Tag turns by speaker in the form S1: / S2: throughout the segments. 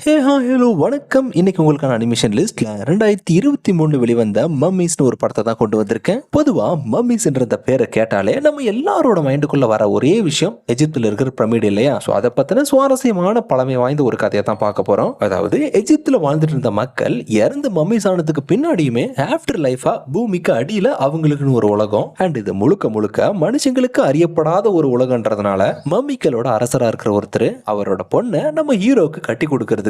S1: Hello வணக்கம். இன்னைக்கு உங்களுக்கான அனிமேஷன் லிஸ்ட்ல 2023 வெளிவந்த மம்மிஸ்னு ஒரு படத்தை தான் கொண்டு வந்திருக்கேன். பொதுவா மம்மிஸ்ன்ற இந்த பேரை கேட்டாலே நம்ம எல்லாரோட மைண்டுக்குள்ள வர ஒரே விஷயம் எஜிப்துல இருக்கிற பிரமிடு இல்லையா? ஸோ அதை பத்தின சுவாரஸ்யமான பழமை வாய்ந்த ஒரு கதையை தான் பார்க்க போறோம். அதாவது எஜிப்துல வாழ்ந்துட்டு இருந்த மக்கள் இறந்து மம்மிஸ் ஆனதுக்கு பின்னாடியுமே ஆஃப்டர் லைஃபா பூமிக்கு அடியில அவங்களுக்குன்னு ஒரு உலகம் அண்ட் இது முழுக்க முழுக்க மனுஷங்களுக்கு அறியப்படாத ஒரு உலகன்றதுனால மம்மிக்களோட அரசரா இருக்கிற ஒருத்தர் அவரோட பொண்ணை நம்ம ஹீரோக்கு கட்டி கொடுக்கறது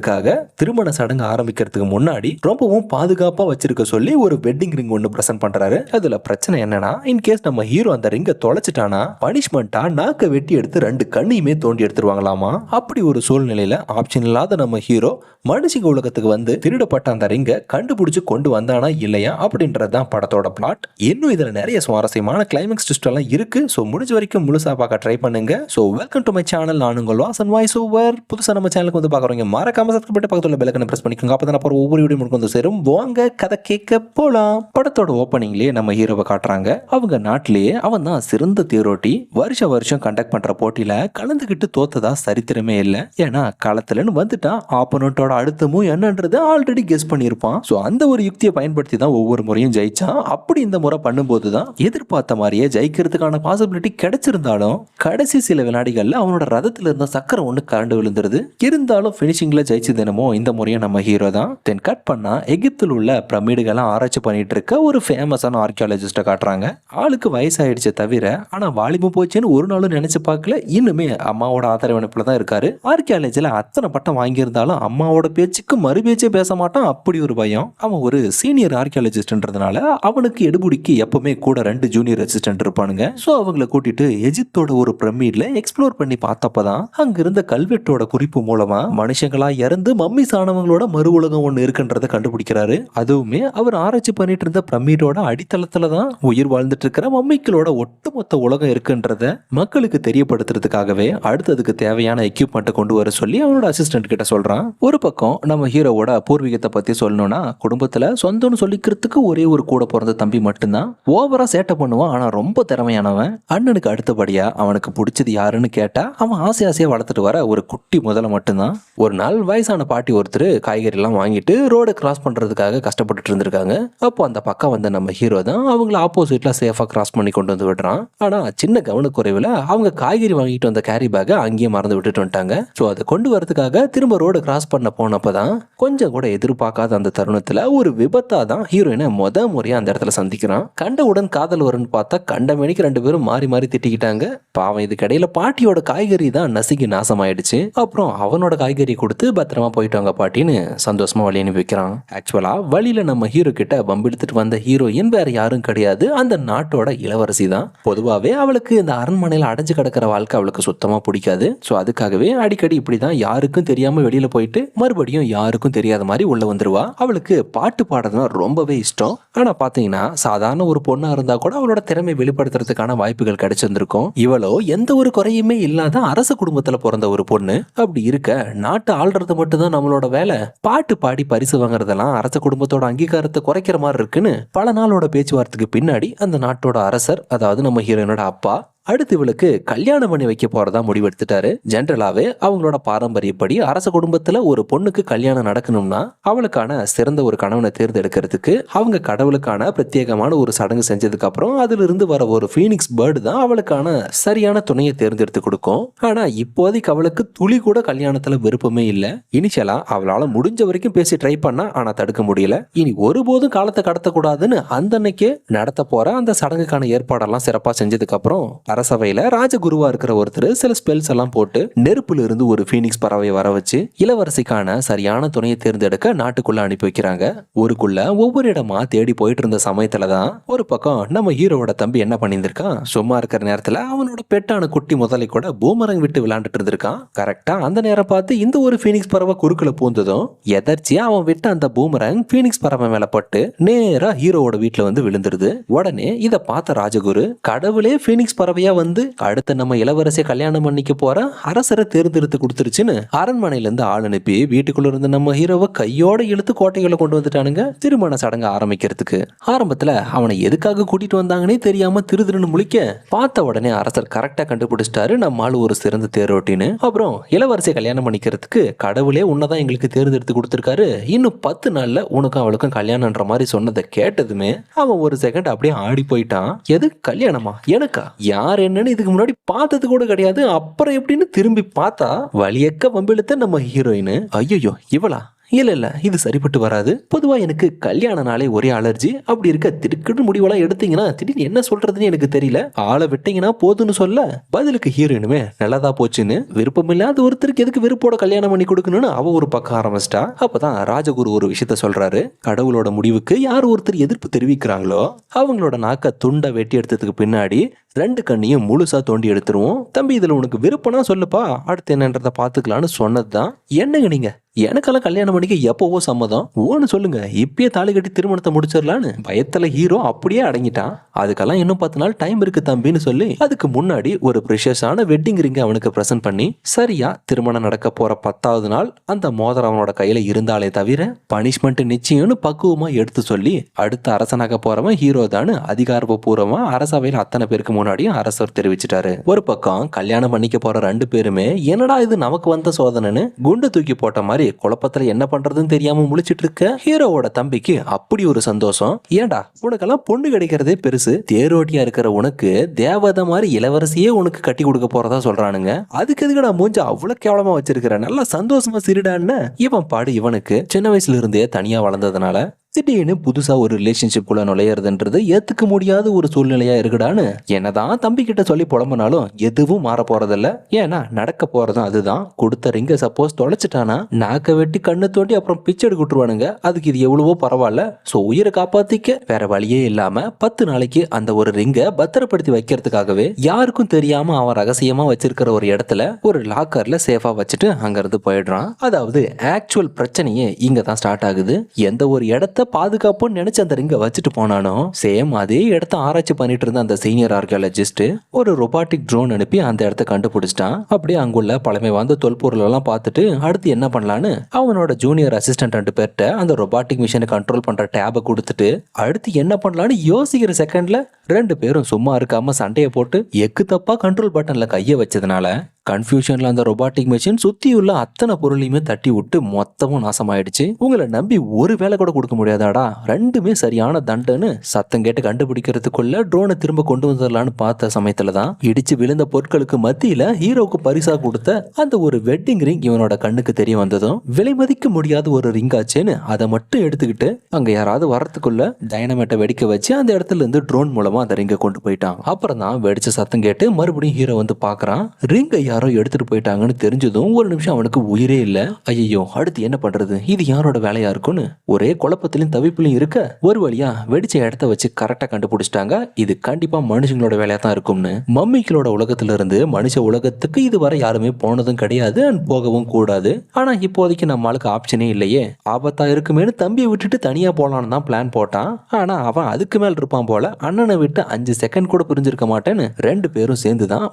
S1: திருமண சடங்கு ஆரம்பிக்கிறதுக்கு முன்னாடி ரொம்பவும் பாதுகாப்பா வச்சிருக்க சொல்லி ஒரு வெட்டிங் ரிங் ஒன்னு பிரசன்ட் பண்றாரு. அதுல பிரச்சனை என்னன்னா, இன்கேஸ் நம்ம ஹீரோ அந்த ரிங்க தொலைச்சிட்டானா பனிஷ்மெண்டா நாக்க வெட்டி எடுத்து 2 கண்ணையுமே தோண்டி எடுத்துருவாங்களாமா. அப்படி ஒரு சூழ்நிலையில ஆப்ஷன் இல்லாத நம்ம ஹீரோ மனுஷங்க உலகத்துக்கு வந்து திருடப்பட்ட அந்த ரிங்க கண்டுபிடிச்சு கொண்டு வந்தானா இல்லையா அப்படின்றதுதான் படத்தோட பிளாட். இன்னும் இதுல நிறைய சுவாரஸ்யமான கிளைமேக்ஸ் ட்விஸ்ட் எல்லாம் இருக்கு. ஸோ முடிஞ்ச வரைக்கும் முழுசா பார்க்க ட்ரை பண்ணுங்க. So welcome to my channel. நான் உங்கள் வாசன் வாய்ஸ் ஓவர். புதுசா நம்ம சேனலுக்கு வந்து பார்க்குறவங்க மறக்காம சப்ஸ்கிரைப் பண்ணி பக்கத்துல பெல் ஐகானை பிரஸ் பண்ணிக்கோங்க. அப்பதான் நான் ஒவ்வொரு வீடியோ முழுக்க வந்து சேரும். வாங்க கதை கேட்க போலாம். படத்தோட ஓப்பனிங்லயே நம்ம ஹீரோவை காட்டுறாங்க. அவங்க நாட்டிலேயே அவன் தான் சிறந்த தேரோட்டி. வருஷம் கண்டக்ட் பண்ற போட்டியில கலந்துகிட்டு தோத்ததா சரித்திரமே இல்லை. ஏன்னா களத்துலன்னு வந்துட்டா ஆப்போனண்டோட அடுத்த மூவ் என்னன்றது ஆல்ரெடி கெஸ் பண்ணியிருப்பான். ஸோ அந்த ஒரு யுக்தியை பயன்படுத்தி தான் ஒவ்வொரு முறையும் ஜெயிச்சான். அப்படி இந்த முறை பண்ணும்போது தான் எதிர்பார்த்த மாதிரியே ஜெயிக்கிறதுக்கான பாசிபிலிட்டி கிடைச்சிருந்தாலும் கடைசி சில வினாடிகள்ல அவனோட ரதத்துல இருந்த சக்கரம் ஒன்று கரண்டு விழுந்துருது. இருந்தாலும் பினிஷிங்ல ஜெயிச்சது என்னமோ இந்த முறையும் நம்ம ஹீரோ தான். தென் கட் பண்ணா எகிப்தில் உள்ள பிரமிடுகள்லாம் ஆராய்ச்சி பண்ணிட்டு இருக்க ஒரு ஃபேமஸான ஆர்கியாலஜிஸ்ட காட்டுறாங்க. ஆளுக்கு வயசாயிடுச்சு தவிர ஆனா வாலிபம் போச்சுன்னு ஒரு நாளும் நினைச்சு பார்க்கல. இன்னுமே அம்மாவோட ஆதரவணைப்புல தான் இருக்காரு. ஆர்கியாலஜில அத்தனை பட்டம் வாங்கியிருந்தாலும் அம்மாவோட பேச்சுக்கு மறு பேச்சே பேச மாட்டான். அப்படி ஒரு பயம். அவன் ஒரு சீனியர் ஆர்கியாலஜிஸ்ட்ன்றதுனால அவனுக்கு எடுபுடிக்கு எப்பவுமே கூட 2 ஜூனியர் அசிஸ்டன்ட் இருப்பானுங்க. ஸோ அவங்கள கூட்டிட்டு எஜிப்தோட ஒரு பிரமிட்ல எக்ஸ்ப்ளோர் பண்ணி பார்த்தப்பதான் அங்க இருந்த கல்வெட்டோட குறிப்பு மூலமா மனுஷங்களா இறந்து மம்மிஸ் ஆனவங்களோட மறு உலகம் ஒண்ணு இருக்குன்றத கண்டுபிடிக்கிறாரு. அதுவுமே அவர் ஆராய்ச்சி பண்ணிட்டு இருந்த பிரமிடோட அடித்தளத்துல தான் உயிர் வாழ்ந்துட்டு இருக்கிற மம்மிக்களோட ஒட்டுமொத்த உலகம் இருக்குன்றத மக்களுக்கு தெரியப்படுத்துறதுக்காகவே அடுத்ததுக்கு தேவையான எக்யூப்மெண்ட்டை கொண்டு வர சொல்லி அவனோட அசிஸ்டன்ட் கிட்ட சொல்றான். ஒரு பக்கம் நம்ம ஹீரோவோட பூர்வீகத்தை பத்தி சொல்லணும்னா, குடும்பத்துல சொந்தம்னு சொல்லிக்கிறதுக்கு ஒரே ஒரு கூட பிறந்த தம்பி மட்டும்தான். ஓவரா சேட்டை பண்ணுவான். ஆனா ரொம்ப திறமையானவன். அண்ணனுக்கு அடுத்தபடியா அவனுக்கு பிடிச்சது யாருன்னு கேட்டா அவன் ஆசையா வளர்த்துட்டு வர ஒரு குட்டி முதல மட்டும்தான். ஒரு நாள் வயசான பாட்டி ஒருத்தர் காய்கறி எல்லாம் வாங்கிட்டு ரோட கிராஸ் பண்றதுக்காக கஷ்டப்பட்டு இருந்திருக்காங்க. அப்போ அந்த பக்கம் வந்த நம்ம ஹீரோ தான் அவங்கள ஆப்போசிட்ல சேஃபா கிராஸ் பண்ணி கொண்டு வந்து விடுறான். ஆனா சின்ன கவனக்குறைவுல அவங்க காய்கறி வாங்கிட்டு வந்த கேரி பேக்கை அங்கேயே மறந்து விட்டுட்டு வந்துட்டாங்க. ஸோ அதை கொண்டு வரதுக்காக திரும்ப ரோட கிராஸ் பண்ண போனப்பதான் கொஞ்சம் கூட எதிர்பார்க்காத அந்த தருணத்துல ஒரு விபத்தா தான் ஹீரோயினை முறையா அந்த இடத்துல சந்திக்கிறான். கண்டவுடன் காதல் வரும்னு பார்த்தா கண்டமேனிக்கு 2 பேரும் மாறி மாறி திட்டிக்கிட்டாங்க. பாவம் இதுக்கடையில பாட்டியோட காய்கறி தான் நசுங்கி நாசமாயிடுச்சு. அப்புறம் அவனோட காய்கறி கொடுத்து பத்திரமா போயிட்டாங்க பாட்டின்னு சந்தோஷமா வழி அனுப்பி வைக்கிறான். ஆக்சுவலா வழியில நம்ம ஹீரோ கிட்ட பம்பெடுத்துட்டு வந்த ஹீரோயின் வேற யாரும் கிடையாது, அந்த நாட்டோட இளவரசி தான். பொதுவாவே அவளுக்கு இந்த அரண்மனையில அடைஞ்சு கிடக்கிற வாழ்க்கை அவளுக்கு சுத்தமா பிடிக்காது. ஸோ அதுக்காகவே அடிக்கடி இப்படிதான் யாருக்கும் தெரியாம வெளியில போயிட்டு மறுபடியும் யாருக்கும் தெரியாத மாதிரி உள்ள வந்துருவா. அவளுக்கு பாட்டு பாடுறதுனா ரொம்பவே இஷ்டம். ஆனா பாத்தீங்கன்னா சாதாரண ஒரு பொண்ணா இருந்தா கூட அவளோட திறமை வெளிப்படுத்துறதுக்கான வாய்ப்புகள் கிடைச்சிருந்திருக்கும். இவளோ எந்த ஒரு குறையுமே இல்லாத அரச குடும்பத்துல பிறந்த ஒரு பொண்ணு. அப்படி இருக்க நாட்டு ஆள்றது மட்டும்தான் நம்மளோட வேலை. பாட்டு பாடி பரிசு வாங்குறதெல்லாம் அரச குடும்பத்தோட அங்கீகாரத்தை குறைக்கிற மாதிரி இருக்குன்னு பல நாளோட பேச்சுவார்த்தைக்கு பின்னாடி அந்த நாட்டோட அரசர், அதாவது நம்ம ஹீரோனோட அப்பா, அடுத்து இவளுக்கு கல்யாணம் பண்ணி வைக்க போறதா முடிவெடுத்துட்டாரு. ஜென்ரலாவே அவங்களோட பாரம்பரியப்படி அரச குடும்பத்துல ஒரு பொண்ணுக்கு கல்யாணம் நடக்கணும்னா அவளுக்கான சிறந்த ஒரு கணவனை தேர்ந்தெடுக்கிறதுக்கு அவங்க கடவுளுக்கான பிரத்யேகமான ஒரு சடங்கு செஞ்சதுக்கு அப்புறம் அதுல இருந்து வர ஒரு ஃபீனிக்ஸ் பேர்டு தான் அவளுக்கான சரியான துணையை தேர்ந்தெடுத்து கொடுக்கும். ஆனா இப்போதைக்கு அவளுக்கு துளி கூட கல்யாணத்துல விருப்பமே இல்லை. இனிஷியலா அவளால முடிஞ்ச வரைக்கும் பேசி ட்ரை பண்ணா ஆனா தடுக்க முடியல. இனி ஒருபோதும் காலத்தை கடத்தக்கூடாதுன்னு அந்த அன்னைக்கே நடத்த போற அந்த சடங்குக்கான ஏற்பாடெல்லாம் சிறப்பா செஞ்சதுக்கு அப்புறம் அரசவையில ராஜகுருவா இருக்கிற ஒருத்தர் சில ஸ்பெல்ஸ் எல்லாம் போட்டு நெருப்புல இருந்து ஒரு ஃபீனிக்ஸ் பறவையை வர வச்சு இளவரசிக்கான சரியான துணையை தேர்ந்தெடுக்க நாட்டுக்குள்ள அனுப்பி வைக்கிறாங்க. ஊருக்குள்ள ஒவ்வொரு இடமா தேடி போயிட்டு இருந்த சமயத்துலதான் ஒரு பக்கம் நம்ம ஹீரோவோட தம்பி என்ன பண்ணியிருந்திருக்கான், சும்மா இருக்கிற நேரத்துல அவனோட பெட்டான குட்டி முதலை கூட பூமரங் விட்டு விளையாண்டுட்டு இருந்திருக்கான். கரெக்டா அந்த நேரம் பார்த்து இந்த ஒரு ஃபீனிக்ஸ் பறவை குறுக்குல பூந்ததும் எதர்ச்சியா அவன் விட்ட அந்த பூமரங் ஃபீனிக்ஸ் பறவை மேல பட்டு நேரா ஹீரோவோட வீட்டுல வந்து விழுந்துருது. உடனே இதை பார்த்த ராஜகுரு கடவுளே ஃபீனிக்ஸ் பறவை அரசாவையா வந்து அடுத்த நம்ம இளவரசியை கல்யாணம் பண்ணிக்க போற அரசரை தேர்ந்தெடுத்து கொடுத்துருச்சுன்னு அரண்மனையில இருந்து ஆள் அனுப்பி வீட்டுக்குள்ள இருந்த நம்ம ஹீரோவை கையோட இழுத்து கோட்டைகளை கொண்டு வந்துட்டானுங்க திருமண சடங்கு ஆரம்பிக்கிறதுக்கு. ஆரம்பத்துல அவனை எதுக்காக கூட்டிட்டு வந்தாங்கன்னே தெரியாம திருதிருன்னு முழிக்க பார்த்த உடனே அரசர் கரெக்டா கண்டுபிடிச்சிட்டாரு நம்ம ஆளு ஒரு சிறந்த தேரோட்டின்னு. அப்புறம் இளவரசியை கல்யாணம் பண்ணிக்கிறதுக்கு கடவுளே உன்னதான் எங்களுக்கு தேர்ந்தெடுத்து கொடுத்துருக்காரு, இன்னும் 10 நாள்ல உனக்கும் அவளுக்கும் கல்யாணம்ன்ற மாதிரி சொன்னதை கேட்டதுமே அவன் ஒரு செகண்ட் அப்படியே ஆடி போயிட்டான். எது கல்யாணமா எனக்கா? யார் என்னன்னு இதுக்கு முன்னாடி பார்த்தது கூட கிடையாது. அப்புறம் எப்படின்னு திரும்பி பார்த்தா வலியக்க வம்பிழுத்த நம்ம ஹீரோயின். ஐயோ இவளா? இல்ல இது சரிப்பட்டு வராது. பொதுவா எனக்கு கல்யாண நாளே ஒரே அலர்ஜி. அப்படி இருக்க திடுக்கிட்டு முடிவெல்லாம் எடுத்தீங்கன்னா திடீர்னு என்ன சொல்றதுன்னு எனக்கு தெரியல. ஆளை விட்டீங்கன்னா போதுன்னு சொல்ல பதிலுக்கு ஹீரோயினுமே நல்லதா போச்சுன்னு விருப்பமில்லாத ஒருத்தருக்கு எதுக்கு விருப்போட கல்யாணம் பண்ணி கொடுக்கணும்னு அவ ஒரு பக்கம் ஆரம்பிச்சிட்டா. அப்பதான் ராஜகுரு ஒரு விஷயத்த சொல்றாரு. கடவுளோட முடிவுக்கு யார் ஒருத்தர் எதிர்ப்பு தெரிவிக்கிறாங்களோ அவங்களோட நாக்க துண்டை வெட்டி எடுத்ததுக்கு பின்னாடி 2 கண்ணையும் முழுசா தோண்டி எடுத்துருவோம். தம்பி இதுல உனக்கு விருப்பம்னா சொல்லுப்பா, அடுத்து என்னன்றத பாத்துக்கலான்னு சொன்னதுதான். என்னங்க நீங்க எனக்கெல்லாம் கல்யாணம் பண்ணிக்க எப்பவோ சம்மதம், ஓன்னு சொல்லுங்க, இப்பயே தாலி கட்டி திருமணத்தை முடிச்சிடலான்னு பயத்துல ஹீரோ அப்படியே அடங்கிட்டான். அதுக்கெல்லாம் இன்னும் 10 நாள் டைம் இருக்கு தம்பின்னு சொல்லி அதுக்கு முன்னாடி ஒரு ப்ரெஷியஸான வெட்டிங் ரிங் அவனுக்கு பிரசன்ட் பண்ணி சரியா திருமணம் நடக்க போற 10வது நாள் அந்த மோதிரம் அவனோட கையில இருந்தாலே தவிர பனிஷ்மெண்ட் நிச்சயம்னு பக்குவமா எடுத்து சொல்லி அடுத்த அரசனாக போறவன் ஹீரோ தான் அதிகாரப்பூர்வமா அரசவையில் அத்தனை பேருக்கு முன்னாடியும் அரசர் தெரிவிச்சிட்டாரு. ஒரு பக்கம் கல்யாணம் பண்ணிக்க போற 2 பேருமே என்னடா இது நமக்கு வந்த சோதனைன்னு குண்டு தூக்கி போட்ட மாதிரி குழப்பத்துல என்ன பண்றதுன்னு தெரியாம முழிச்சிட்டு இருக்க ஹீரோவோட தம்பிக்கு அப்படி ஒரு சந்தோஷம். ஏண்டா உனக்கெல்லாம் பொண்ணு கிடைக்கிறதே பெருசு, தேரோட்டியா இருக்கிற உனக்கு தேவதை மாதிரி இளவரசியே உனக்கு கட்டி கொடுக்க போறதா சொல்றானுங்க, அதுக்கு எதுக்கு மூஞ்ச அவ்வளவு கேவலமா வச்சிருக்கிற, நல்லா சந்தோஷமா சிரிடான்னு இவன் பாடு. இவனுக்கு சின்ன வயசுல இருந்தே தனியா வளர்ந்ததுனால திடீர்னு புதுசா ஒரு ரிலேஷன்ஷிப் குள்ள நுழையிறதுன்றது ஏத்துக்க முடியாத ஒரு சூழ்நிலையா இருக்குடான்னு என்னதான் தம்பி கிட்ட சொல்லி புலம்புனாலும் எதுவும் மாற போறதில்ல. ஏன்னா நடக்க போறதும் அதுதான். கொடுத்த ரிங்க சப்போஸ் தொலைச்சிட்டானா நாக்க வெட்டி கண்ணு தோண்டி அப்புறம் பிச்சை எடுக்க விட்டுருவானுங்க. அதுக்கு இது எவ்வளவோ பரவாயில்ல. சோ உயிரை காப்பாத்திக்க வேற வழியே இல்லாம 10 நாளைக்கு அந்த ஒரு ரிங்க பத்திரப்படுத்தி வைக்கிறதுக்காகவே யாருக்கும் தெரியாம அவன் ரகசியமா வச்சிருக்கிற ஒரு இடத்துல ஒரு லாக்கர்ல சேஃபா வச்சுட்டு அங்க இருந்து போயிடுறான். அதாவது ஆக்சுவல் பிரச்சனையே இங்க தான் ஸ்டார்ட் ஆகுது. எந்த ஒரு இடத்த பாதுகாப்புன்னு நினைச்சு அந்த ரிங்க வச்சுட்டு போனானோ சேம் அதே இடத்த ஆராய்ச்சி பண்ணிட்டு இருந்த அந்த சீனியர் ஆர்கியாலஜிஸ்ட் ஒரு ரொபாட்டிக் ட்ரோன் அனுப்பி அந்த இடத்த கண்டுபிடிச்சிட்டான். அப்படியே அங்குள்ள பழமை வாய்ந்த தொல்பொருள் எல்லாம் பார்த்துட்டு அடுத்து என்ன பண்ணலான்னு அவனோட ஜூனியர் அசிஸ்டன்ட் 2 பேர்ட்ட அந்த ரொபாட்டிக் மிஷினை கண்ட்ரோல் பண்ற டேபை கொடுத்துட்டு அடுத்து என்ன பண்ணலான்னு யோசிக்கிற செகண்ட்ல 2 பேரும் சும்மா இருக்காம சண்டையை போட்டு எக்கு தப்பா கண்ட்ரோல் பட்டன்ல கைய வச்சதுனால கன்ஃபியூஷன்ல அந்த ரொபாட்டிக் மிஷின் சுத்தியுள்ள அத்தனை பொருளையுமே தட்டி விட்டு மொத்தமும் நாசமாயிடுச்சு. உங்களை நம்பி ஒரு வேலை கூட கொடுக்க முடியாதாடா, 2மே சரியான தண்டன்னு சத்தம் கேட்டு கண்டுபிடிக்கிறதுக்குள்ள ட்ரோனை திரும்ப கொண்டு வந்துடலான்னு பார்த்த சமயத்துலதான் இடிச்சு விழுந்த பொருட்களுக்கு மத்தியில ஹீரோவுக்கு பரிசா கொடுத்த அந்த ஒரு வெட்டிங் ரிங் இவனோட கண்ணுக்கு தெரிய வந்ததும் விலை மதிக்க முடியாத ஒரு ரிங் ஆச்சுன்னு அதை மட்டும் எடுத்துக்கிட்டு அங்க யாராவது வரத்துக்குள்ள டைனமேட்டை வெடிக்க வச்சு அந்த இடத்துல இருந்து ட்ரோன் மூலமா அந்த ரிங்கை கொண்டு போயிட்டான். அப்புறம் தான் வெடிச்ச சத்தம் கேட்டு மறுபடியும் ஹீரோ வந்து பாக்குறான். ரிங்கை யாரோ எடுத்துட்டு போயிட்டாங்கன்னு தெரிஞ்சதும் ஒரு நிமிஷம் அவனுக்கு உயிரே இல்ல. ஐயோ அடுத்து என்ன பண்றது, இது யாரோட வேலையா இருக்கும்னு ஒரே குழப்பத்திலும் தவிப்பிலும் இருக்க ஒரு வழியா வெடிச்ச இடத்த வச்சு கரெக்டா கண்டுபிடிச்சிட்டாங்க. இது கண்டிப்பா மனுஷங்களோட வேலையா தான் இருக்கும்னு. மம்மிகளோட உலகத்துல இருந்து மனுஷ உலகத்துக்கு இதுவரை யாருமே போனதும் கிடையாது அண்ட் போகவும் கூடாது. ஆனா இப்போதைக்கு நம்மளுக்கு ஆப்ஷனே இல்லையே, ஆபத்தா இருக்குமேனு தம்பியை விட்டுட்டு தனியா போலான்னு தான் பிளான் போட்டான். ஆனா அவன் அதுக்கு மேல் இருப்பான் போல. அண்ணனை விட்டு 5 செகண்ட் கூட புரிஞ்சிருக்க மாட்டேன்னு 2 பேரும் சேர்ந்துதான்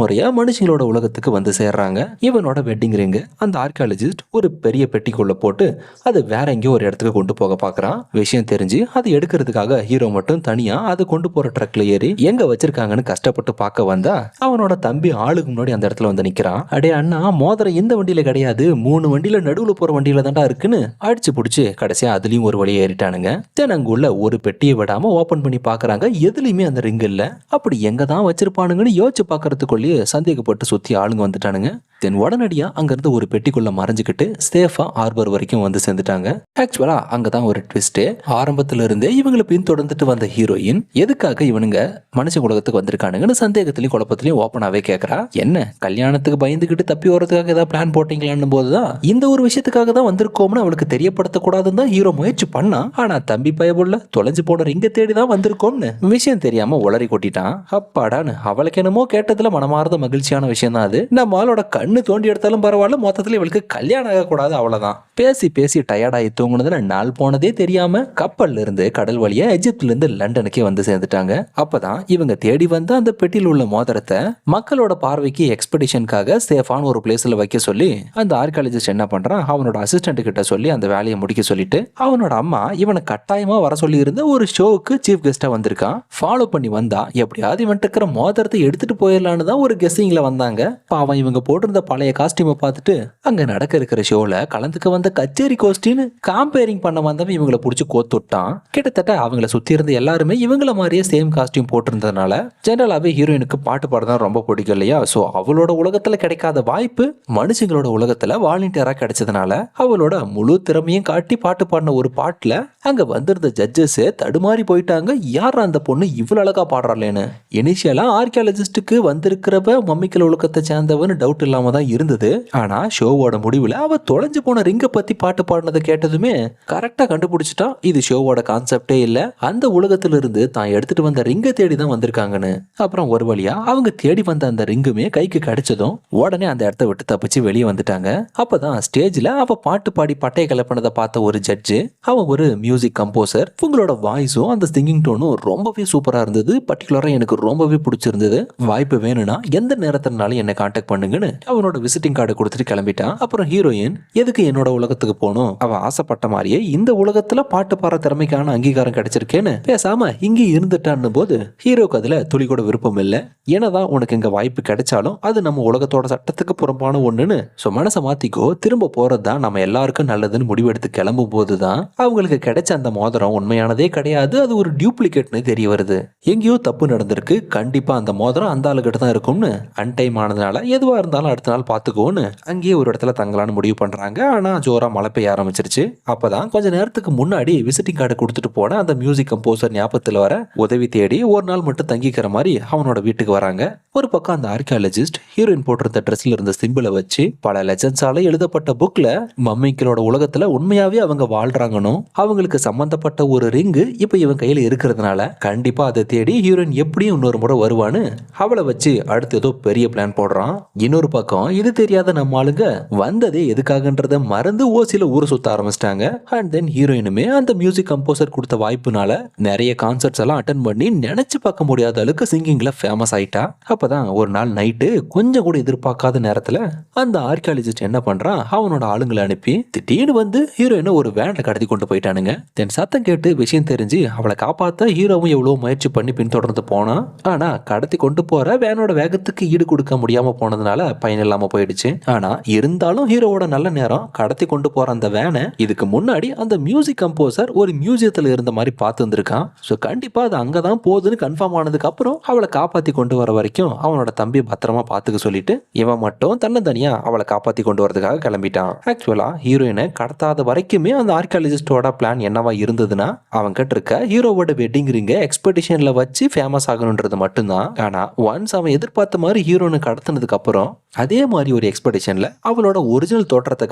S1: முறையா மனுஷங்களோட உலகத்துக்கு வந்து சேர்றாங்க. இவனோட வெட்டிங் ரிங் அந்த ஆர்கியாலஜிஸ்ட் ஒரு பெரிய பெட்டிக்குள்ள போட்டு அது வேற எங்கேயோ ஒரு இடத்துக்கு கொண்டு போக பாக்குறான். விஷயம் தெரிஞ்சு அதை எடுக்கிறதுக்காக ஹீரோ மட்டும் தனியா அதை கொண்டு போற ட்ரக்ல ஏறி எங்க வச்சிருக்காங்கன்னு கஷ்டப்பட்டு பார்க்க வந்தா அவனோட தம்பி ஆளுக்கு முன்னாடி அந்த இடத்துல வந்து நிக்கிறான். அடே அண்ணா, மோதிரம் இந்த வண்டியில கிடையாது, 3 வண்டியில நடுவுல போற வண்டியில தான்டா இருக்குன்னு அடிச்சு புடிச்சு கடைசியா அதுலயும் ஒரு வழியை ஏறிட்டானுங்க. தெனங்குள்ள ஒரு பெட்டியை விடாம ஓபன் பண்ணி பாக்குறாங்க. எதுலயுமே அந்த ரிங் இல்ல. அப்படி எங்க தான் வச்சிருப்பானுங்கன்னு யோசிச்சு பாக்குறதுக்குள்ளேயே சந்தேகப்பட்டு சுத்தி ஆளுங்க வந்துட்டானுங்க. தென் உடனடியா அங்கிருந்து ஒரு பெட்டிக்குள்ள மறைஞ்சுக்கிட்டு சேஃபா ஹார்பர் வரைக்கும் வந்து சேர்ந்துட்டாங்க. ஆக்சுவலா அங்கதான் ஒரு ட்விஸ்ட். ஆரம்பத்துல இருந்தே இவங்களை பின்தொடர்ந்துட்டு வந்த ஹீரோயின் எதுக்காக இவனுங்க மனுஷ உலகத்துக்கு வந்திருக்கானுங்கன்னு சந்தேகத்திலையும் குழப்பத்திலையும் ஓப்பனாவே கேட்கறா. என்ன கல்யாணத்துக்கு பயந்துகிட்டு தப்பி வரதுக்காக ஏதாவது பிளான் போட்டீங்களான்னு போதுதான் இந்த ஒரு விஷயத்துக்காக தான் வந்திருக்கோம்னு அவனுக்கு தெரியப்படுத்தக்கூடாதுன்னு தான் ஹீரோ முயற்சி பண்ணா. ஆனா தம்பி பயபுள்ள தொலைஞ்சு போன ரிங்க தேடிதான் வந்திருக்கோம்னு விஷயம் தெரியாம உளறி கொட்டிட்டான். அப்பாடான்னு அவளுக்கு என்னமோ கேட்டதுல மனமார்ந்த மகிழ்ச்சியான விஷயம் தான் அது, நம்ம ஆளோட கண்ணு தோண்டி எடுத்தாலும் பரவாயில்ல, மொத்தத்துல இவளுக்கு கல்யாணம் ஆகக்கூடாது, அவ்வளவுதான். பேசி பேசி டயர்டாகி தூங்குனதுல நாள் போனதே தெரியாம கப்பல்ல இருந்து கடல் வழியா எஜிப்துல இருந்து லண்டனுக்கே வந்து சேர்ந்துட்டாங்க. அப்பதான் இவங்க தேடி வந்த அந்த பெட்டியில் உள்ள மோதிரத்தை மக்களோட பார்வைக்கு எக்ஸ்பெடிஷனுக்காக சேஃபான ஒரு பிளேஸ்ல வைக்க சொல்லி அந்த ஆர்கியாலஜிஸ்ட் என்ன பண்றான், அவனோட அசிஸ்டன்ட் கிட்ட சொல்லி அந்த வேலையை முடிக்க சொல்லிட்டு அவனோட அம்மா இவனை கட்டாயமா வர சொல்லி இருந்த ஒரு ஷோவுக்கு சீஃப் கெஸ்டா வந்திருக்கான். ஃபாலோ பண்ணி வந்தா எப்படியாவது இவன்ட்டு இருக்கிற மோதிரத்தை எடுத்துட்டு போயிடலான்னு தான் ஒரு கெஸ்ஸிங்ல வந்தாங்க. பாவம் இவங்க போட்டிருந்த பழைய காஸ்டியூமை பார்த்துட்டு அங்க நடக்க இருக்கிற ஷோல கலந்துக்க வந்த கச்சேரி கோஸ்டின்னு காம்பேரிங் பண்ண வந்தவன் இவங்களை பிடிச்சி கோத்துட்டான். கிட்டத்தட்ட அவங்கள சுத்தி இருந்த எல்லாருமே இவங்கள மாதிரியே சேம் காஸ்டியூம் போட்டிருந்ததுனால ஜெனரலாவே ஹீரோயினுக்கு பாட்டு பாடுதான் ரொம்ப பிடிக்கும் இல்லையா. ஸோ அவளோட உலகத்துல கிடைக்காத வாய்ப்பு மனுஷங்களோட உலகத்துல வாலண்டியரா கிடைச்சதுனால அவளோட முழு திறமையும் காட்டி பாட்டு பாடின ஒரு பாட்டுல அங்க வந்திருந்த ஜட்ஜஸ் தடுமாறி போயிட்டாங்க. யார் அந்த பொண்ணு இவ்வளவு அழகா பாடுறாளேன்னு. இனிஷியலா ஆர்கியாலஜிஸ்டுக்கு வந்திருக்கிறவ மம்மிக்கல் உலகத்தை சேர்ந்தவன்னு டவுட் இல்லாம தான் இருந்தது. ஆனா ஷோவோட முடிவுல அவ தொலைஞ்சு போன ரிங்க பத்தி பாட்டு பாடினதை கேட்டதுமே கரெக்டா கண்டுபிடிச்சிட்டா இது ஷோவோட கான்செப்டே இல்ல, அந்த உலகத்துல இருந்து தான் எடுத்துட்டு வந்த ரிங்கை தேடி தான் வந்திருக்காங்கன்னு. அப்புறம் ஒரு வழியா அவங்க தேடி வந்த அந்த ரிங்குமே கைக்கு கிடைச்சதும் உடனே அந்த இடத்த விட்டு தப்பிச்சு வெளியே வந்துட்டாங்க. அப்பதான் ஸ்டேஜ்ல அவ பாட்டு பாடி பட்டையை கிளப்பினதை பார்த்த ஒரு ஜட்ஜு, அவன் ஒரு மியூசிக் கம்போசர், உங்களோட வாய்ஸும் அந்த சிங்கிங் டோனும் ரொம்பவே சூப்பரா இருந்தது, பர்டிகுலரா எனக்கு ரொம்பவே பிடிச்சிருந்தது, வாய்ப்பு வேணும்னா எந்த நேரத்தினாலும் என்ன கான்டாக்ட் பண்ணுங்கன்னு அவனோட விசிட்டிங் கார்டு கொடுத்துட்டு கிளம்பிட்டான். அப்புறம் ஹீரோயின் எதுக்கு என்னோட உலகத்துக்கு போகணும், அவ ஆசைப்பட்ட மாதிரியே இந்த உலகத்துல பாட்டு பாடுற திறமைக்கான அங்கீகாரம் கிடைச்சிருக்கேன்னு பேசாம இங்கே இருந்துட்டான்னு போது ஹீரோக்கு அதுல துளி கூட விருப்பம் இல்லை. ஏன்னதான் உனக்கு இங்க வாய்ப்பு கிடைச்சாலும் அது நம்ம உலகத்தோட சட்டத்துக்கு புறம்பான ஒண்ணுன்னு மனசை மாத்திக்கோ, திரும்ப போறதுதான் நம்ம எல்லாருக்கும் நல்லதுன்னு முடிவெடுத்து கிளம்பும் போதுதான் அவங்களுக்கு கிடைச்ச அந்த மோதிரம் உண்மையானதே கிடையாது, அது ஒரு டியூப்ளிகேட்னு தெரிய வருது. எங்கேயோ தப்பு நடந்திருக்கு, கண்டிப்பா அந்த மோதிரம் அந்த ஆளுகிட்ட தான் இருக்கும்னு அன்டைம் ஆனதுனால எதுவா இருந்தாலும் அடுத்த நாள் பாத்துக்கோன்னு அங்கேயே ஒரு இடத்துல தங்கலான்னு முடிவு பண்றாங்க. ஆனா ஜோரா மழை பெய்ய ஆரம்பிச்சிருச்சு. அப்பதான் கொஞ்ச நேரத்துக்கு முன்னாடி விசிட்டிங் கார்டு கொடுத்துட்டு போன அந்த மியூசிக் கம்போசர் ஞாபகத்துல வர உதவி தேடி ஒரு நாள் மட்டும் தங்கிக்கிற மாதிரி அவனோட வீட்டுக்கு வராங்க. ஒரு பக்கம் அந்த ஆர்கியாலஜிஸ்ட் ஹீரோயின் போட்டிருந்த ட்ரெஸ்ல இருந்த சிம்பிளை வச்சு பல லெஜண்ட்ஸால எழுதப்பட்ட புக்ல மம்மிங்களோட உலகத்துல உண்மையாவே அவங்க வாழ்றாங்கன்னு, அவங்களுக்கு சம்பந்தப்பட்ட ஒரு ரிங்கு இப்ப இவன் கையில இருக்கிறதுனால கண்டிப்பா அதை தேடி ஹீரோயின் எப்படியும் இன்னொரு முறை வருவான்னு அவளை வச்சு அடுத்து ஏதோ பெரிய பிளான் போடுறான். இன்னொரு பக்கம் இது தெரியாத நம்ம ஆளுங்க வந்ததே எதுக்காகன்றத மறந்து ஓசில ஊரை சுத்த ஆரம்பிச்சிட்டாங்க. அண்ட் தென் ஹீரோயினுமே அந்த மியூசிக் கம்போசர் கொடுத்த வாய்ப்புனால நிறைய கான்சர்ட்ஸ் எல்லாம் அட்டன் பண்ணி நினைச்சு பார்க்க முடியாத அளவுக்கு சிங்கிங்ல ஃபேமஸ் ஆயிட்டா. அப்பதான் ஒரு நாள் நைட்டு கொஞ்சம் கூட எதிர்பார்க்காத நேரத்துல அந்த ஆர்கியாலஜிஸ்ட் என்ன பண்றான், அவனோட ஆளுங்களை அனுப்பி திடீர்னு வந்து ஹீரோயினை ஒரு வேன்ல கடத்தி கொண்டு போயிட்டானுங்க. தென் சத்தம் கேட்டு விஷயம் தெரிஞ்சு அவளை காப்பாத்த ஹீரோவும் எவ்வளவு முயற்சி பண்ணி பின்தொடர்ந்து போனா. ஆனா கடத்தி கொண்டு போற வேனோட வேகத்துக்கு ஈடு கொடுக்க முடியாம போனதுனால பயன் இல்லாம போயிடுச்சு. ஆனா இருந்தாலும் ஹீரோவோட நல்ல நேரம் கடத்தி கொண்டு போற அந்த வேனை இதுக்கு முன்னாடி அந்த மியூசிக் கம்போசர் ஒரு மியூசியத்துல இருந்த மாதிரி பார்த்து வந்திருக்கான். ஸோ கண்டிப்பா அது அங்கதான் போகுதுன்னு கன்ஃபார்ம் ஆனதுக்கு அப்புறம் அவளை காப்பாத்தி கொண்டு வர வரைக்கும் அவனோட தம்பி பத்திரமா பாத்துக்க சொல்லிட்டு இவன் மட்டும் தனியா அவளை காப்பாத்தி கொண்டு வரதுக்காக கிளம்பிட்டான். ஆக்சுவலா ஹீரோயினை கடத்தாத வரைக்குமே அந்த ஆர்கியாலஜிஸ்டோட பிளான் என்னவா இருந்ததுன்னா அவன் கிட்ட இருக்க ஹீரோவோட வெட்டிங் ரிங்க எக்ஸ்பெடிஷன்ல வச்சு ஃபேமஸ் ஆகணும்ன்றது மட்டும்தான். ஆனா ஒன்ஸ் அவன் எதிர்பார்த்த மாதிரி ஹீரோயினை கடத்தினதுக்கு அப்புறம் அதே மாதிரி ஒரு எக்ஸ்பெடிஷன்ல அவளோட ஒரிஜினல் தோற்றத்தை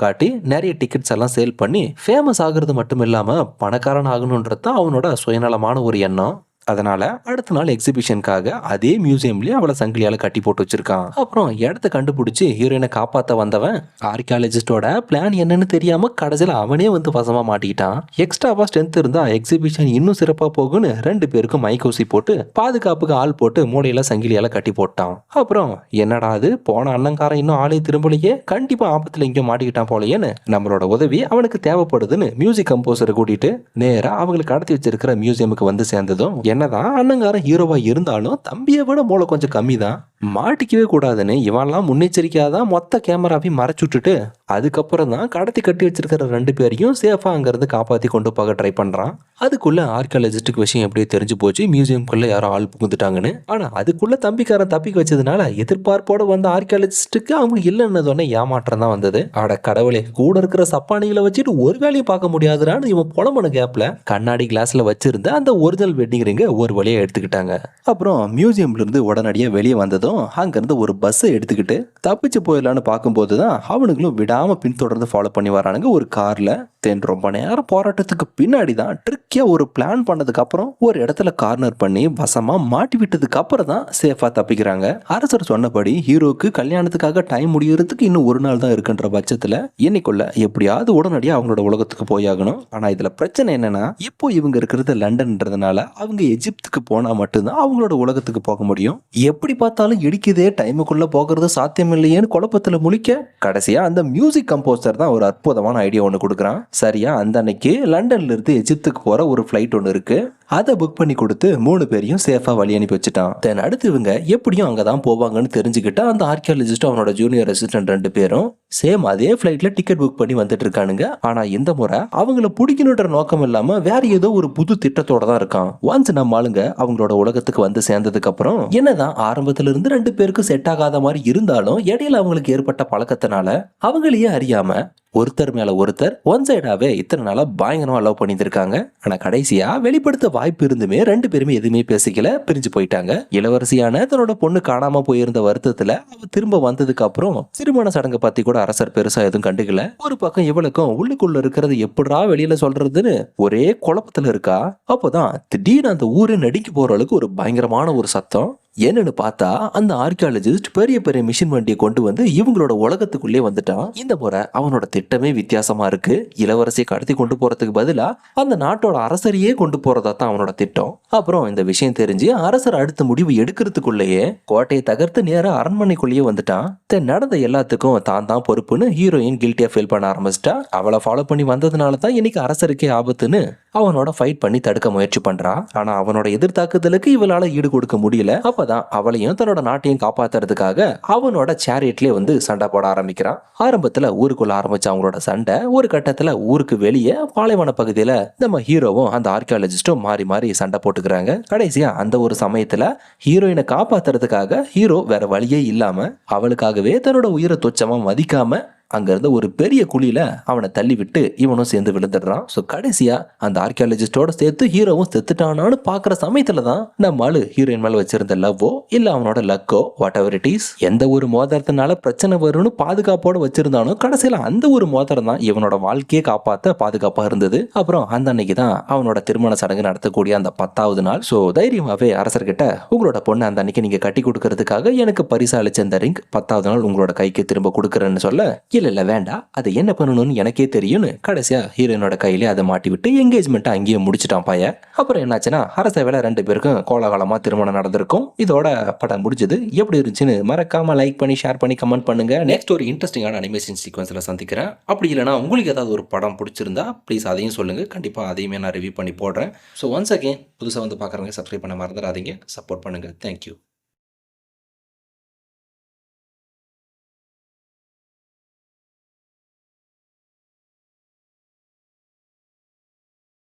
S1: காட்டி நிறைய டிக்கெட்ஸ் எல்லாம் சேல் பண்ணி ஃபேமஸ் ஆகுறது மட்டும் இல்லாம பணக்காரன் ஆகணும்ன்றது தான் அவனோட சுயநலமான ஒரு எண்ணம். அதனால அடுத்த நாள் எக்ஸிபிஷனுக்காக அதே மியூசியம்லயே அவளை சங்கிலியால கட்டி போட்டு வச்சிருக்கான். அப்புறம் இடத்த கண்டுபிடிச்சு ஹீரோயினை காப்பாத்த வந்தவன் ஆர்கியாலஜிஸ்டோட பிளான் என்னன்னு தெரியாம கடைசியில அவனே வந்து வசமா மாட்டிக்கிட்டான். எக்ஸ்ட்ராவா ஸ்ட்ரென்த் இருந்தா எக்ஸிபிஷன் இன்னும் சிறப்பா போகும்னு 2 பேருக்கும் மைக்கோசி போட்டு பாதுகாப்புக்கு ஆள் போட்டு மூடையில சங்கிலியால கட்டி போட்டான். அப்புறம் என்னடா அது போன அண்ணங்காரன் இன்னும் ஆளே திரும்பலையே, கண்டிப்பா ஆபத்துல எங்கேயோ மாட்டிக்கிட்டான் போலயேன்னு நம்மளோட உதவி அவனுக்கு தேவைப்படுதுன்னு மியூசிக் கம்போசரை கூட்டிட்டு நேரா அவங்களுக்கு கடத்தி வச்சிருக்கிற மியூசியமுக்கு வந்து சேர்ந்ததும் என்னதான் அண்ணங்காரன் ஹீரோவா இருந்தாலும் தம்பியை விட மூளை கொஞ்சம் கம்மி தான், மாட்டிக்கவே கூடாதுன்னு இவன்லாம் முன்னெச்சரிக்கையாதான் மொத்த கேமராவையும் மறைச்சு விட்டுட்டு அதுக்கப்புறம் தான் கடத்தி கட்டி வச்சிருக்கிற 2 பேரையும் சேஃபா அங்கிருந்து காப்பாத்தி கொண்டு போக ட்ரை பண்றான். அதுக்குள்ள ஆர்கியாலஜிஸ்டுக்கு விஷயம் எப்படி தெரிஞ்சு போச்சு, மியூசியம்குள்ள யாரோ ஆள் புகுந்துட்டாங்கன்னு. ஆனா அதுக்குள்ள தம்பிக்காரன் தப்பிக்க வச்சதுனால எதிர்பார்ப்போட வந்த ஆர்கியாலஜிஸ்டுக்கு அவங்க இல்லைன்னதோடனே ஏமாற்றம் தான் வந்தது. ஆட கடவுளே, கூட இருக்கிற சப்பானிகளை வச்சுட்டு ஒரு வேலையும் பார்க்க முடியாதுன்னு இவன் புலம்பன கேப்ல கண்ணாடி கிளாஸ்ல வச்சிருந்த அந்த ஒரிஜினல் வெட்டிங் ரிங்க ஒரு வழியா எடுத்துக்கிட்டாங்க. அப்புறம் மியூசியம்ல இருந்து உடனடியா வெளியே வந்ததும் வந்ததும் அங்கிருந்து ஒரு பஸ்ஸை எடுத்துக்கிட்டு தப்பிச்சு போயிடலான்னு பார்க்கும்போது தான் அவனுங்களும் விடாம பின்தொடர்ந்து ஃபாலோ பண்ணி வரானுங்க ஒரு கார்ல. தென் ரொம்ப நேரம் போராட்டத்துக்கு பின்னாடி தான் ட்ரிக்கியா ஒரு பிளான் பண்ணதுக்கு அப்புறம் ஒரு இடத்துல கார்னர் பண்ணி வசமா மாட்டி விட்டதுக்கு அப்புறம் தான் சேஃபா தப்பிக்கிறாங்க. அரசர் சொன்னபடி ஹீரோக்கு கல்யாணத்துக்காக டைம் முடியறதுக்கு இன்னும் ஒரு நாள் தான் இருக்குன்ற பட்சத்துல இன்னைக்குள்ள எப்படியாவது உடனடியா அவங்களோட உலகத்துக்கு போயாகணும். ஆனா இதுல பிரச்சனை என்னன்னா, இப்போ இவங்க இருக்கிறது லண்டன்ன்றதுனால அவங்க எஜிப்துக்கு போனா மட்டும்தான் அவங்களோட உலகத்துக்கு போக முடியும். எப்படி பார்த்தாலும் இடிக்குதே, டைமுக்குள்ள போகிறது சாத்தியம் இல்லையேன்னு குழப்பத்துல முழிக்க கடைசியா அந்த மியூசிக் கம்போசர் தான் ஒரு அற்புதமான ஐடியா ஒன்று கொடுக்குறான். சரியா அந்த அன்னைக்கு லண்டன்ல இருந்து எஜிப்துக்கு போற ஒரு ஃபிளைட் ஒன்று இருக்கு. அதை புக் பண்ணி கொடுத்து 3 பேரையும் சேஃபா வழி அனுப்பி வச்சுட்டான். தென் அடுத்து இவங்க எப்படியும் அங்கதான் போவாங்கன்னு தெரிஞ்சுக்கிட்டு அந்த ஆர்கியாலஜிஸ்ட் அவனோட ஜூனியர் அசிஸ்டன்ட் 2 பேரும் சேம் அதே ஃபிளைட்ல டிக்கெட் புக் பண்ணி வந்துட்டு இருக்கானுங்க. ஆனா இந்த முறை அவங்கள பிடிக்கணுன்ற நோக்கம் இல்லாம வேற ஏதோ ஒரு புது திட்டத்தோட தான் இருக்கான். ஒன்ஸ் நம்ம ஆளுங்க அவங்களோட உலகத்துக்கு வந்து சேர்ந்ததுக்கு அப்புறம் என்னதான் ஆரம்பத்துல இருந்து 2 பேருக்கு செட் ஆகாத மாதிரி இருந்தாலும் இடையில அவங்களுக்கு ஏற்பட்ட பழக்கத்தினால அவங்களையே அறியாம ஒருத்தர் மேல ஒருத்தர் ஒன் சைடாவே இத்தனை நாளா பயங்கரமா லவ் பண்ணிட்டு இருக்காங்க. ஆனா கடைசியா வெளிப்படுத்த வாய்ப்பு இருந்துமே 2 பேருமே எதுவுமே பேசிக்கல, பிரிஞ்சு போயிட்டாங்க. இளவரசியான தன்னோட பொண்ணு காணாம போயிருந்த வருத்தத்துல அவ திரும்ப வந்ததுக்கு அப்புறம் திருமண சடங்கை பத்தி கூட அரசர் பெருசா எதுவும் கண்டுக்கல. ஒரு பக்கம் இவளுக்கும் உள்ளுக்குள்ள இருக்கிறது எப்படா வெளியில சொல்றதுன்னு ஒரே குழப்பத்துல இருக்கா. அப்போதான் திடீர்னு அந்த ஊரே நடுங்கி போற அளவுக்கு ஒரு பயங்கரமான ஒரு சத்தம். என்னன்னு பார்த்தா அந்த ஆர்கியாலஜிஸ்ட் பெரிய பெரிய மிஷின் வண்டியை கொண்டு வந்து இவங்களோட உலகத்துக்குள்ளே வந்துட்டான். இந்த முறை அவனோட திட்டமே வித்தியாசமா இருக்கு. இளவரசியை கடத்தி கொண்டு போறதுக்கு பதிலா அந்த நாட்டோட அரசரையே கொண்டு போறதா தான் அவனோட திட்டம். அப்புறம் இந்த விஷயம் தெரிஞ்சு அரசர் அடுத்த முடிவு எடுக்கிறதுக்குள்ளேயே கோட்டையை தகர்த்து நேரா அரண்மனைக்குள்ளேயே வந்துட்டான். நடந்த எல்லாத்துக்கும் தான் பொறுப்புன்னு ஹீரோயின் கில்ட்டியா ஃபீல் பண்ண ஆரம்பிச்சிட்டா. அவளை ஃபாலோ பண்ணி வந்ததுனால தான் இன்னைக்கு அரசருக்கே ஆபத்துன்னு அவனோட ஃபைட் பண்ணி தடுக்க முயற்சி பண்றா. ஆனா அவனோட எதிர்த்தாக்குதலுக்கு இவளால ஈடு கொடுக்க முடியல. அப்பதான் அவளையும் தன்னோட நாட்டையும் காப்பாத்துறதுக்காக அவனோட சேரியட்லயே வந்து சண்டை போட ஆரம்பிக்கிறான். ஆரம்பத்துல ஊருக்குள்ள ஆரம்பிச்ச அவங்களோட சண்டை ஒரு கட்டத்துல ஊருக்கு வெளியே பாலைவன பகுதியில நம்ம ஹீரோவும் அந்த ஆர்கியாலஜிஸ்டும் மாறி மாறி சண்டை போட்டுக்கிறாங்க. கடைசியா அந்த ஒரு சமயத்துல ஹீரோயினை காப்பாத்துறதுக்காக ஹீரோ வேற வழியே இல்லாம அவளுக்காகவே தன்னோட உயிரை துச்சமா மதிக்காம அங்கிருந்து ஒரு பெரிய குழியில அவனை தள்ளி விட்டு இவனும் சேர்ந்து விழுந்துடுறான். ஸோ கடைசியா அந்த ஆர்கியாலஜிஸ்டோட சேர்த்து ஹீரோவும் செத்துட்டானான்னு பாக்குற சமயத்துல தான் நம்ம ஆளு ஹீரோயின் மேல வச்சிருந்த லவ்வோ இல்ல அவனோட லக்கோ வாட் எவர் இட் இஸ் எந்த ஒரு மோதிரத்தினால பிரச்சனை வரும்னு பாதுகாப்போட வச்சிருந்தானோ கடைசியில அந்த ஒரு மோதிரம் தான் இவனோட வாழ்க்கையை காப்பாத்த பாதுகாப்பா இருந்தது. அப்புறம் அந்த அன்னைக்கு தான் அவனோட திருமண சடங்கு நடத்தக்கூடிய அந்த 10வது நாள். ஸோ தைரியமாவே அரசர்கிட்ட உங்களோட பொண்ணு அந்த அன்னைக்கு நீங்க கட்டி கொடுக்கறதுக்காக எனக்கு பரிசு அளிச்ச இந்த ரிங் 10வது நாள் உங்களோட கைக்கு திரும்ப கொடுக்குறேன்னு சொல்ல இல்ல வேண்டாம் அதை என்ன பண்ணணும்னு எனக்கே தெரியும்னு கடைசியா ஹீரோயினோட கையிலே அதை மாட்டி விட்டு என்கேஜ்மெண்ட்டை அங்கேயே முடிச்சிட்டான் பையன். அப்புறம் என்னாச்சுன்னா அரச வேலை 2 பேருக்கும் கோலாகலமா திருமணம் நடந்திருக்கும். இதோட படம் முடிஞ்சது. எப்படி இருந்துச்சுன்னு மறக்காம லைக் பண்ணி ஷேர் பண்ணி கமெண்ட் பண்ணுங்க. நெக்ஸ்ட் ஒரு இன்ட்ரெஸ்டிங்கான அனிமேஷன் சீக்வன்ஸ்ல சந்திக்கிறேன். அப்படி இல்லைனா உங்களுக்கு ஏதாவது ஒரு படம் பிடிச்சிருந்தா ப்ளீஸ் அதையும் சொல்லுங்க. கண்டிப்பா அதையுமே நான் ரிவ்யூ பண்ணி போடுறேன். ஸோ ஒன்ஸ் அகேன் புதுசாக வந்து பார்க்குறவங்க சப்ஸ்கிரைப் பண்ண மறந்துடாதீங்க. சப்போர்ட் பண்ணுங்க. தேங்க்யூ.